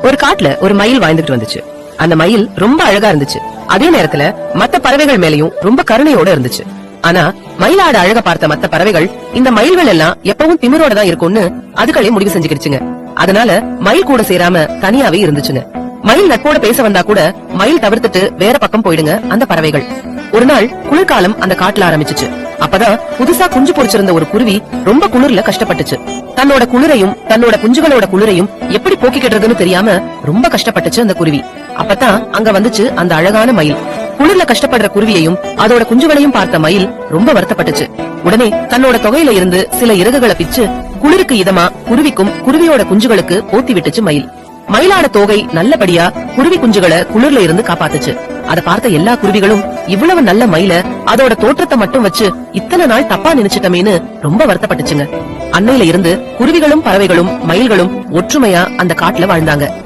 ஒரு காட்டுல ஒரு மயில் வாழ்ந்துட்டு வந்துச்சு. அந்த மயில் ரொம்ப அழகா இருந்துச்சு. அதே நேரத்துல மத்த பறவைகள் மேலயும் ரொம்ப கருணையோட இருந்துச்சு. ஆனா மயிலாட அழக பார்த்த மத்த பறவைகள் இந்த மயில்கள் எல்லாம் எப்பவும் திமிரோட தான் இருக்கும்னு அதுகளே முடிவு செஞ்சுக்கிடுச்சுங்க. அதனால மயில் கூட சேராம தனியாவே இருந்துச்சுங்க. மயில் நட்போட பேச வந்தா கூட மயில் தவிர்த்துட்டு வேற பக்கம் போயிடுங்க அந்த பறவைகள். ஒரு நாள் குளிர்காலம் அந்த காட்டுல ஆரம்பிச்சுச்சு. அப்பதான் புதுசா குஞ்சு பொரிச்சிருந்த ஒரு குருவி ரொம்ப குளிர்ல கஷ்டப்பட்டுச்சு. தன்னோட குளிரையும் தன்னோட குஞ்சுகளோட குளிரையும் எப்படி போக்கிக்கிறதுன்னு தெரியாம ரொம்ப கஷ்டப்பட்டுச்சு அந்த குருவி. அப்பதான் அங்க வந்துச்சு அந்த அழகான மயில். குளிர்ல கஷ்டப்படுற குருவியையும் அதோட குஞ்சுகளையும் பார்த்த மயில் ரொம்ப வருத்தப்பட்டுச்சு. உடனே தன்னோட தொகையில இருந்து சில இறகுகளை பிச்சு குளிருக்கு இதமா குருவிக்கும் குருவியோட குஞ்சுகளுக்கு போத்தி விட்டுச்சு மயில். மயிலாட தோகை நல்லபடியா குருவி குஞ்சுகளை குளிர்ல இருந்து காப்பாத்துச்சு. அத பார்த்த எல்லா குருவிகளும் இவ்வளவு நல்ல மயில அதோட தோற்றத்தை மட்டும் வச்சு இத்தனை நாள் தப்பா நினைச்சிட்டமேன்னு ரொம்ப வருத்தப்பட்டுச்சுங்க. அன்னையில இருந்து குருவிகளும் பறவைகளும் மயில்களும் ஒற்றுமையா அந்த காட்டுல வாழ்ந்தாங்க.